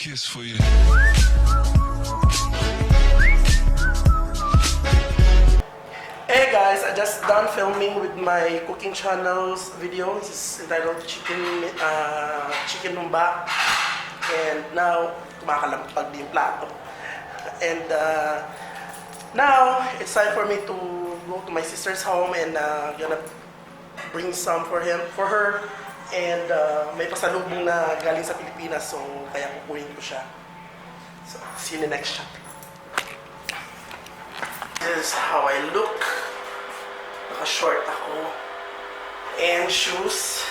kiss for you. Hey guys, I just done filming with my cooking channel's video. This is entitled Chicken Numba. And now, kumakalampag din yung plato. And now, it's time for me to go to my sister's home and gonna bring some for her. And may pasalubong na galing sa Pilipinas, so kaya kukunin ko siya. So, see you in the next shot. This is how I look. Naka-short ako. And shoes.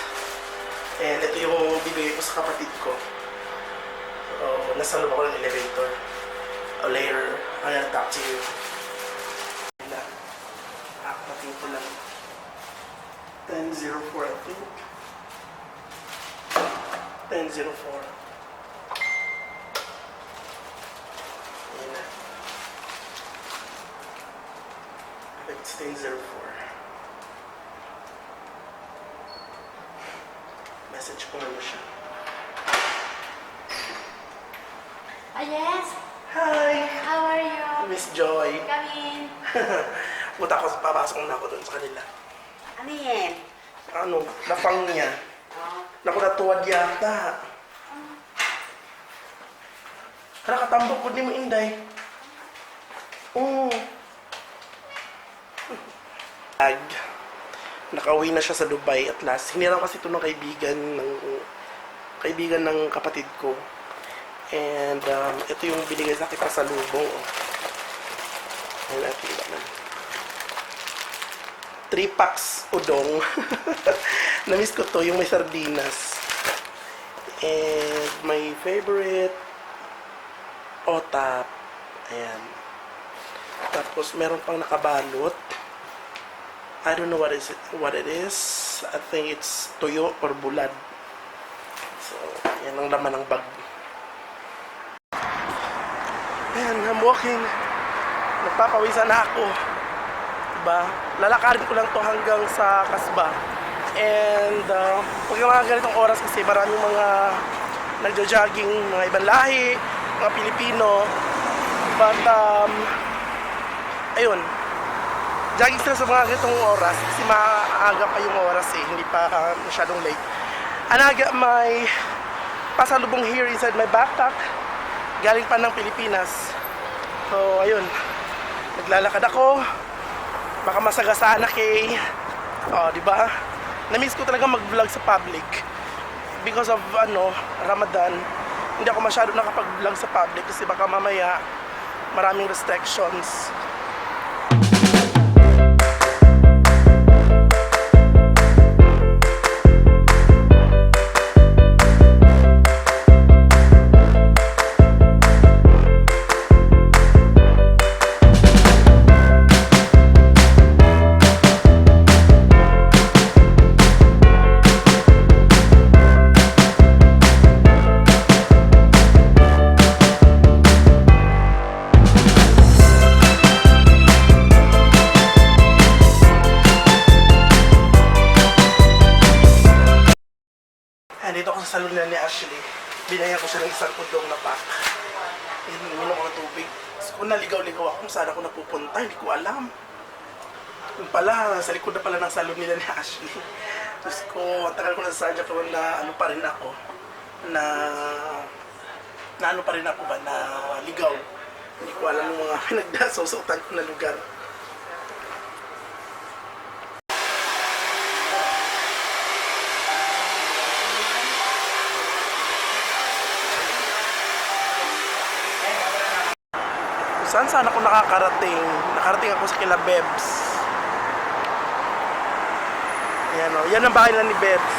And ito yung bibigay ko sa kapatid ko. So, nasa loob ako ng elevator. Later, I'll talk to you. Kapatid ko lang. 10:04 I think. 10:04. Ayan na. It's 10:04. Message ko naman siya. Yes. Hi! How are you? Miss Joy. Come in. Punta ko, papasok na ako doon sa kanila. Ano yan? Ano, napang niya. Oh. Naku, natuwad yata. Nakatambok ko din mo, Inday. Nakauwi na siya sa Dubai at last. Hiniram kasi ito ng kaibigan ng kapatid ko. And ito yung binigay sa akin pa sa lubong. Ayun natin naman. 3 packs udong. Namiss ko to, yung may sardinas. And my favorite otap. Ayan. Tapos meron pang nakabalot. I don't know what it is. I think it's tuyo or bulad. So, yan ang laman ng bag. Ayan, I'm walking. Nagpapawisan na ako. Diba? Lalakarin ko lang to hanggang sa kasba. And, pag yung mga ganitong oras kasi maraming mga nagjo-jogging, mga ibang lahi, mga Pilipino. But, ayun. Jogging sila sa mga ganitong oras kasi maaga pa yung oras eh, hindi pa masyadong late. Anaga, may pasalubong here inside my backpack. Galing pa ng Pilipinas. So, ayun. Naglalakad ako. Baka masagasaan na kay... di ba? Na-miss ko talaga mag-vlog sa public. Because of, Ramadan. Hindi ako masyado nakapag-vlog sa public kasi baka mamaya maraming restrictions. Dito ako sa salon ni Ashley. Binaya ko siya ng isang udong na pack. Ininom ko ng tubig. Kung naligaw-ligaw ako kung saan ako napupunta, hindi ko alam. Yung pala, sa likod na pala ng salon nila ni Ashley. Diyos ko, ang tagal ko na sa sadya ko na ano pa rin ako. Na ano pa rin ako ba, na ligaw. Hindi ko alam yung mga pinagdasausutan ko na lugar. Saan ako nakakarating? Nakarating ako sa kila Bebs. Yan o. Yan ang bahay lang ni Bebs.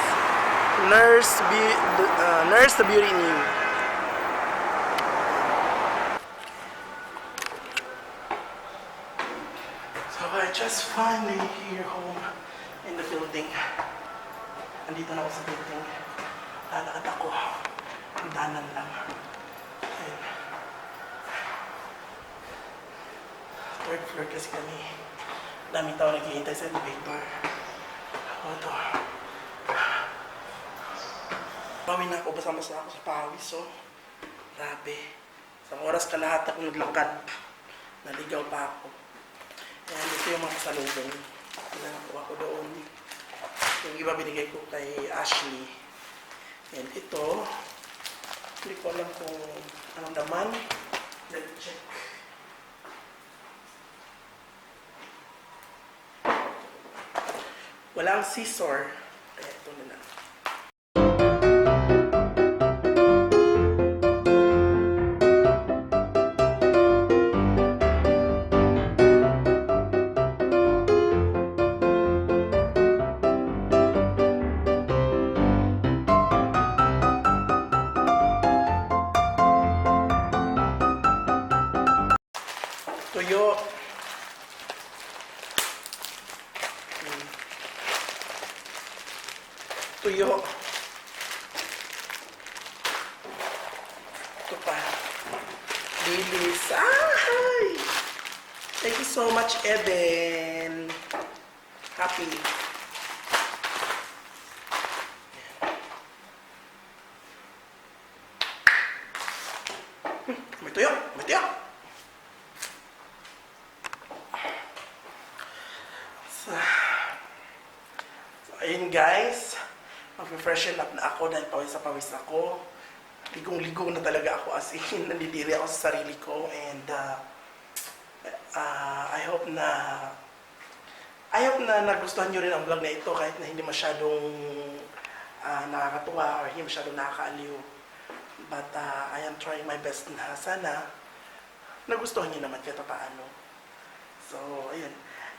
Nurse the Beauty in You. So I just finally here home in the building. Andito na ako sa building. Lalakad ako. Danan lang. Ayan. Third floor kasi kami. Daming tao naghihintay sa elevator. Ako ito. Pawin na ako, basa-basa ako sa pawis, so. Grabe. Sa oras kalahati ako naglakad. Naligaw pa ako. Ayan, ito yung mga salubong. Nakuha ko doon. Yung iba binigay ko kay Ashley. And ito, hindi ko alam kung anong naman. Let's check. Walang scissor. Kaya ito na lang. Tuyo. Tuyo. Ito pa. Lilis. Ay! Thank you so much, Eden. Happy. May tuyo. May tuyo. So, ayun guys, mag-freshen up na ako dahil pawis ako. Ligong-ligo na talaga ako as in, nandidiri ako sa sarili ko and I hope na nagustuhan nyo rin ang vlog na ito kahit na hindi masyadong nakakatuwa or hindi masyadong nakakaaliw. But I am trying my best na sana nagustuhan nyo naman kahit paano. So, ayun.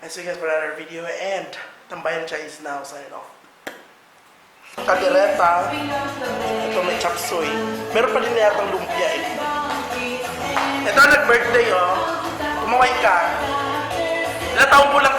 I'll see you guys for another video and Tambayan Chai is now signing off. Kadereta. Ito may chop suey. Meron pa din yatang lumpia eh. Ito nag-birthday oh. Kumaway ka. Ilang taong po lang